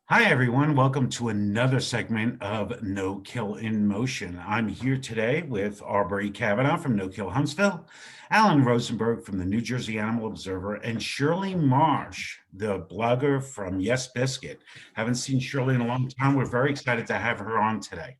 Hi, everyone. Welcome to another segment of No Kill in Motion. I'm here today with Aubrie Kavanaugh from No Kill Huntsville, Alan Rosenberg from the New Jersey Animal Observer, and Shirley Marsh, the blogger from Yes Biscuit. Haven't seen Shirley in a long time. We're very excited to have her on today.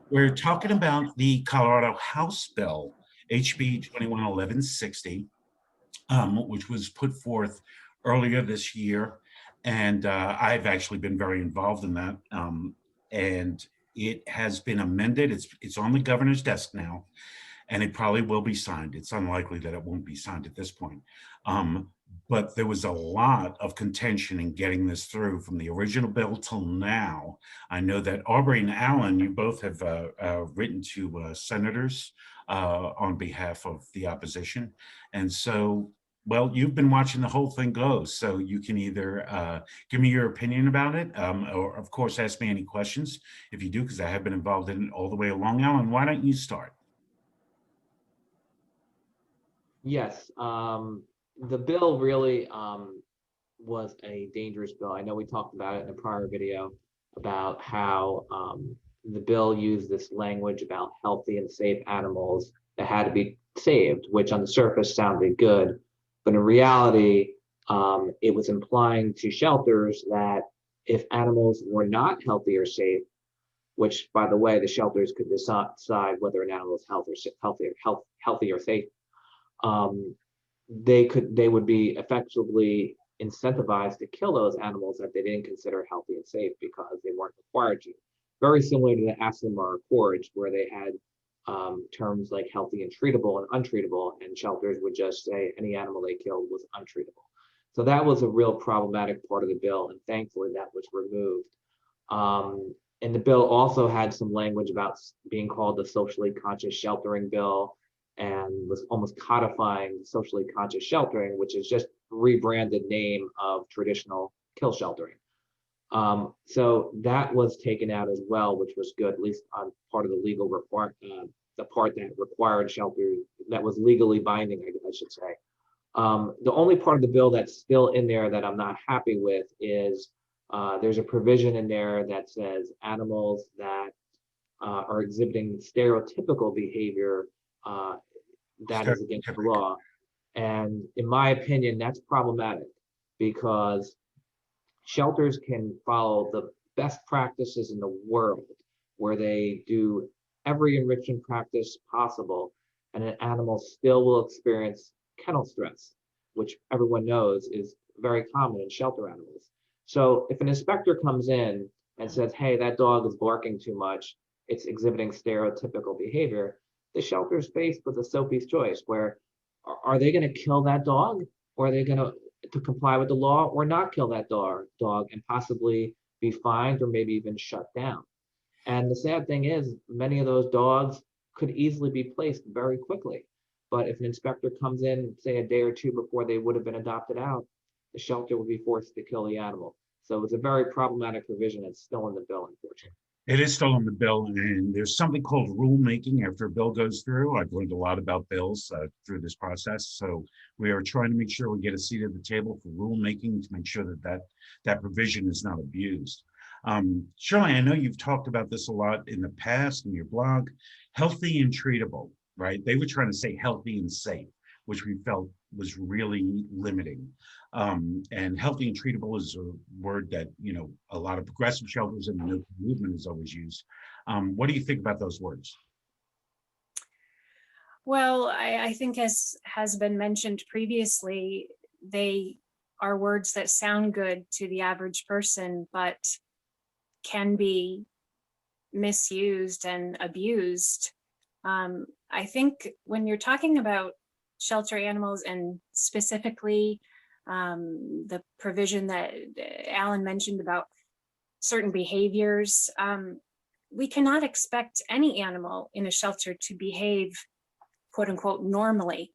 We're talking about the Colorado House Bill, HB 211160, which was put forth earlier this year. And I've actually been very involved in that. And it has been amended. It's on the governor's desk now, and it probably will be signed. It's unlikely that it won't be signed at this point. But there was a lot of contention in getting this through from the original bill till now. I know that Aubrie and Alan, you both have written to senators on behalf of the opposition. And so, well, you've been watching the whole thing go, so you can either give me your opinion about it, or of course, ask me any questions if you do, because I have been involved in it all the way along. Alan, why don't you start? Yes, the bill really was a dangerous bill. I know we talked about it in a prior video about how the bill used this language about healthy and safe animals that had to be saved, which on the surface sounded good, but in reality, it was implying to shelters that if animals were not healthy or safe, which by the way, the shelters could decide whether an animal is healthy or safe, um, they would be effectively incentivized to kill those animals that they didn't consider healthy and safe because they weren't required to. Very similar to the Asimar Accords, where they had terms like healthy and treatable and untreatable, and shelters would just say any animal they killed was untreatable. So that was a real problematic part of the bill, and thankfully that was removed. And the bill also had some language about being called the socially conscious sheltering bill, and was almost codifying socially conscious sheltering, which is just rebranded name of traditional kill sheltering. So that was taken out as well, which was good, at least on part of the legal the part that required shelter that was legally binding, I should say. The only part of the bill that's still in there that I'm not happy with is there's a provision in there that says animals that are exhibiting stereotypical behavior that is against the Stereotypic. law. And in my opinion, that's problematic because shelters can follow the best practices in the world where they do every enrichment practice possible, and an animal still will experience kennel stress, which everyone knows is very common in shelter animals. So if an inspector comes in and says, hey, that dog is barking too much, it's exhibiting stereotypical behavior, the shelter is faced with a Sophie's choice where are they going to kill that dog, or are they going to comply with the law or not kill that dog and possibly be fined or maybe even shut down. And the sad thing is, many of those dogs could easily be placed very quickly. But if an inspector comes in, say a day or two before they would have been adopted out, the shelter would be forced to kill the animal. So it's a very problematic provision that's still in the bill, unfortunately. It is still in the bill, and there's something called rulemaking after a bill goes through. I've learned a lot about bills through this process. So we are trying to make sure we get a seat at the table for rulemaking to make sure that provision is not abused. Shirley, I know you've talked about this a lot in the past in your blog. Healthy and treatable, right? They were trying to say healthy and safe, which we felt was really limiting. And healthy and treatable is a word that, a lot of progressive shelters and the no movement is always used. What do you think about those words? Well, I think, as has been mentioned previously, they are words that sound good to the average person, but can be misused and abused. I think when you're talking about shelter animals, and specifically the provision that Alan mentioned about certain behaviors, we cannot expect any animal in a shelter to behave quote unquote normally.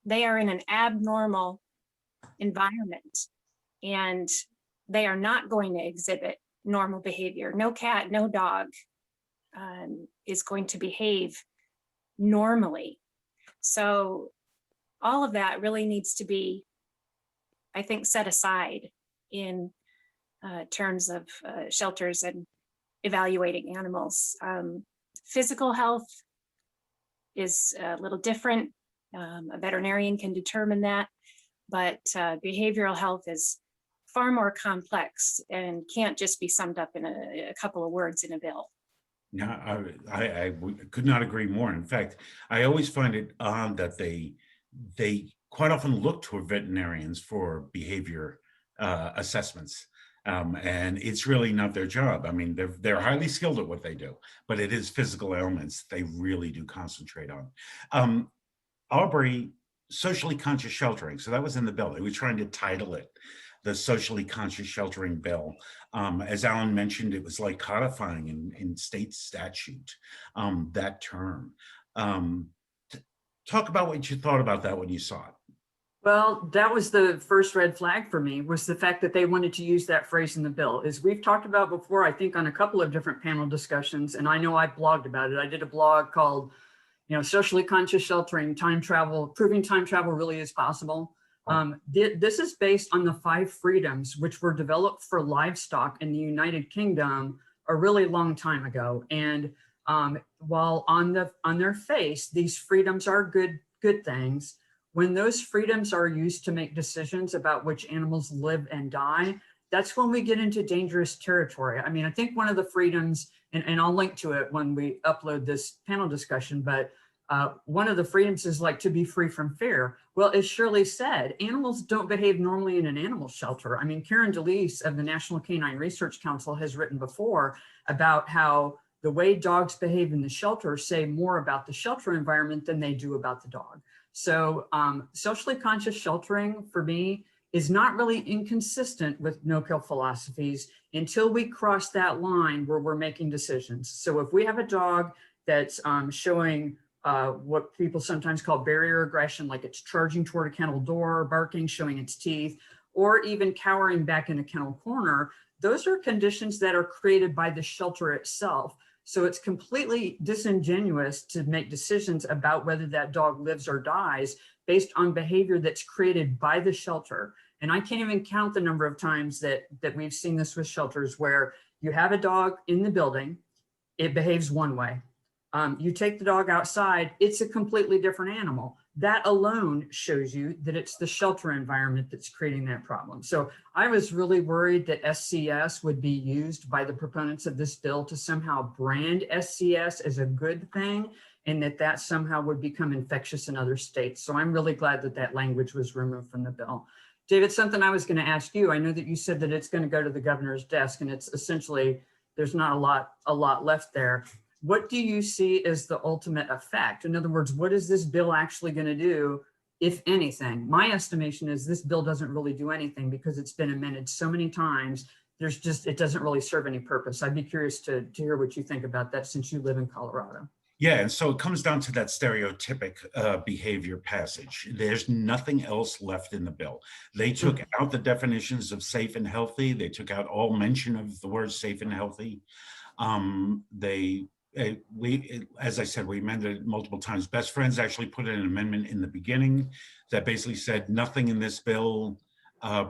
They are in an abnormal environment, and they are not going to exhibit normal behavior. No cat, no dog is going to behave normally. So all of that really needs to be, I think, set aside in terms of shelters and evaluating animals. Physical health is a little different. A veterinarian can determine that, but behavioral health is far more complex and can't just be summed up in a couple of words in a bill. No, could not agree more. In fact, I always find it odd that they quite often look toward veterinarians for behavior assessments, and it's really not their job. I mean, they're highly skilled at what they do, but it is physical ailments they really do concentrate on. Aubrie, socially conscious sheltering. So that was in the bill. They were trying to title it the socially conscious sheltering bill. As Alan mentioned, it was like codifying in state statute, that term. Talk about what you thought about that when you saw it. Well, that was the first red flag for me, was the fact that they wanted to use that phrase in the bill. As we've talked about before, I think on a couple of different panel discussions, and I know I blogged about it. I did a blog called, socially conscious sheltering, time travel, proving time travel really is possible. This is based on the 5 freedoms which were developed for livestock in the United Kingdom a really long time ago. And while on their face, these freedoms are good things, when those freedoms are used to make decisions about which animals live and die, that's when we get into dangerous territory. I mean, I think one of the freedoms, and I'll link to it when we upload this panel discussion, but one of the freedoms is like to be free from fear. Well, as Shirley said, animals don't behave normally in an animal shelter. I mean, Karen DeLeese of the National Canine Research Council has written before about how the way dogs behave in the shelter say more about the shelter environment than they do about the dog. So socially conscious sheltering for me is not really inconsistent with no-kill philosophies until we cross that line where we're making decisions. So if we have a dog that's showing what people sometimes call barrier aggression, like it's charging toward a kennel door, barking, showing its teeth, or even cowering back in a kennel corner, those are conditions that are created by the shelter itself. So it's completely disingenuous to make decisions about whether that dog lives or dies based on behavior that's created by the shelter. And I can't even count the number of times that we've seen this with shelters where you have a dog in the building, it behaves one way. You take the dog outside, it's a completely different animal. That alone shows you that it's the shelter environment that's creating that problem. So I was really worried that SCS would be used by the proponents of this bill to somehow brand SCS as a good thing, and that somehow would become infectious in other states. So I'm really glad that language was removed from the bill. David, something I was going to ask you, I know that you said that it's going to go to the governor's desk, and it's essentially, there's not a lot left there. What do you see as the ultimate effect? In other words, what is this bill actually going to do, if anything? My estimation is this bill doesn't really do anything because it's been amended so many times. It doesn't really serve any purpose. I'd be curious to hear what you think about that since you live in Colorado. Yeah, and so it comes down to that stereotypic behavior passage. There's nothing else left in the bill. They took out the definitions of safe and healthy. They took out all mention of the word safe and healthy. As I said, we amended it multiple times. Best Friends actually put in an amendment in the beginning that basically said nothing in this bill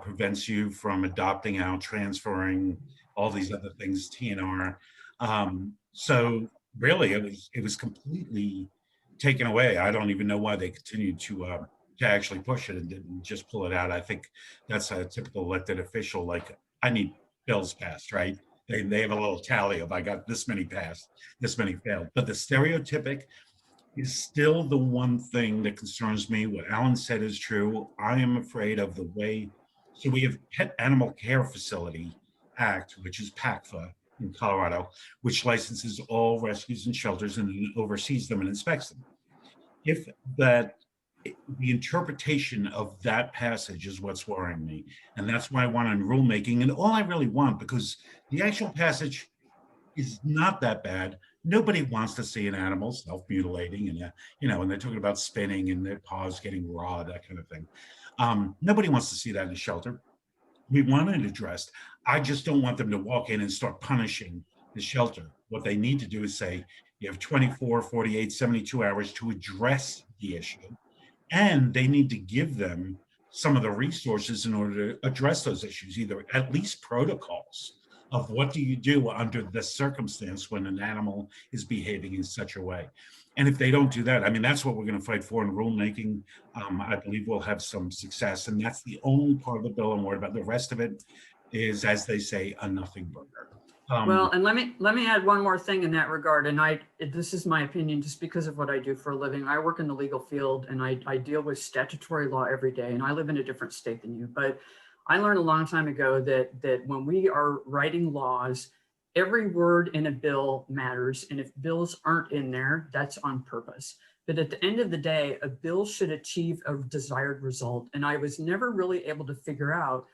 prevents you from adopting out, transferring, all these other things, TNR. So really, it was completely taken away. I don't even know why they continued to actually push it and didn't just pull it out. I think that's a typical elected official. Like, I need bills passed, right? They have a little tally of I got this many passed, this many failed. But the stereotypic is still the one thing that concerns me. What Alan said is true. I am afraid of the way. So we have Pet Animal Care Facility Act, which is PACFA in Colorado, which licenses all rescues and shelters and oversees them and inspects them. If the interpretation of that passage is what's worrying me, and that's why I want on rulemaking, and all I really want, because the actual passage is not that bad. Nobody wants to see an animal self-mutilating, and and they're talking about spinning and their paws getting raw, that kind of thing. Nobody wants to see that in a shelter. We want it addressed. I just don't want them to walk in and start punishing the shelter. What they need to do is say, you have 24, 48, 72 hours to address the issue. And they need to give them some of the resources in order to address those issues, either at least protocols of what do you do under this circumstance when an animal is behaving in such a way. And if they don't do that, I mean, that's what we're going to fight for in rulemaking. I believe we'll have some success, and that's the only part of the bill I'm worried about. The rest of it is, as they say, a nothing burger. Well, and let me add one more thing in that regard. And this is my opinion just because of what I do for a living. I work in the legal field and I deal with statutory law every day, and I live in a different state than you. But I learned a long time ago that when we are writing laws, every word in a bill matters. And if bills aren't in there, that's on purpose. But at the end of the day, a bill should achieve a desired result. And I was never really able to figure out,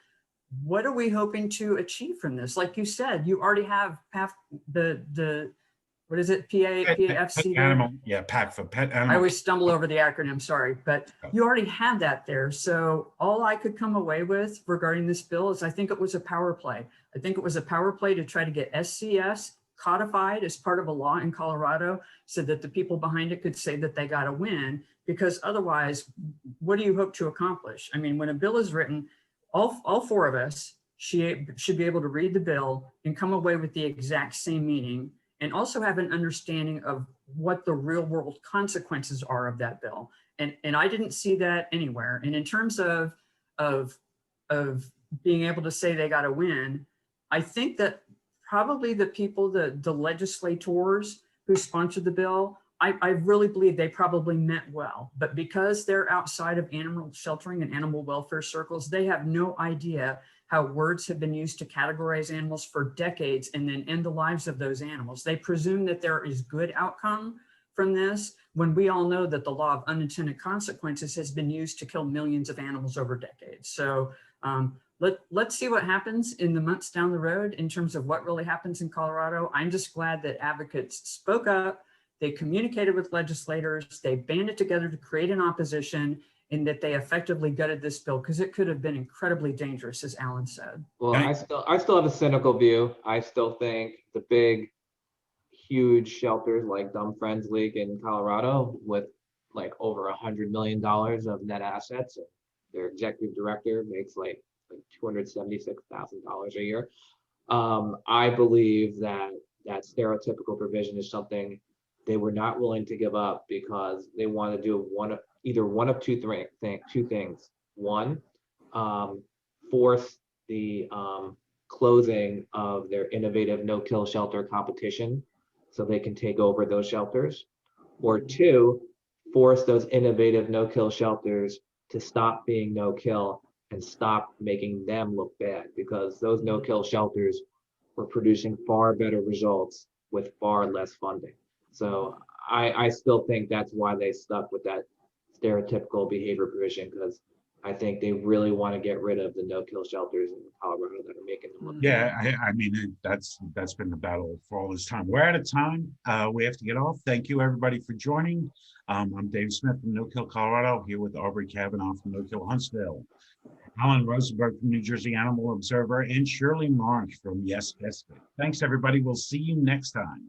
what are we hoping to achieve from this? Like you said, you already have the what is it, PAFC? Animal, yeah, PAC for pet animal. I always stumble over the acronym, sorry, but you already have that there. So all I could come away with regarding this bill is I think it was a power play. I think it was a power play to try to get SCS codified as part of a law in Colorado so that the people behind it could say that they got a win, because otherwise, what do you hope to accomplish? I mean, when a bill is written, all four of us should be able to read the bill and come away with the exact same meaning, and also have an understanding of what the real world consequences are of that bill. And I didn't see that anywhere. And in terms of being able to say they got a win, I think that probably the people, the legislators who sponsored the bill, I really believe they probably meant well, but because they're outside of animal sheltering and animal welfare circles, they have no idea how words have been used to categorize animals for decades and then end the lives of those animals. They presume that there is good outcome from this, when we all know that the law of unintended consequences has been used to kill millions of animals over decades. So let's see what happens in the months down the road in terms of what really happens in Colorado. I'm just glad that advocates spoke up. They communicated with legislators, they banded together to create an opposition, and that they effectively gutted this bill, because it could have been incredibly dangerous, as Alan said. Well, I still have a cynical view. I still think the big, huge shelters like Dumb Friends League in Colorado, with like over $100 million of net assets, and their executive director makes like $276,000 a year. I believe that stereotypical provision is something they were not willing to give up, because they want to do either one of two things. One, force the closing of their innovative no-kill shelter competition so they can take over those shelters. Or two, force those innovative no-kill shelters to stop being no-kill and stop making them look bad, because those no-kill shelters were producing far better results with far less funding. So I still think that's why they stuck with that stereotypical behavior provision, because I think they really want to get rid of the no-kill shelters in Colorado that are making them look bad. Yeah, I mean, that's been the battle for all this time. We're out of time. We have to get off. Thank you, everybody, for joining. I'm Davyd Smith from No Kill Colorado, here with Aubrie Kavanaugh from No Kill Huntsville, Alan Rosenberg from New Jersey Animal Observer, and Shirley Marsh from Yes Biscuit. Thanks, everybody. We'll see you next time.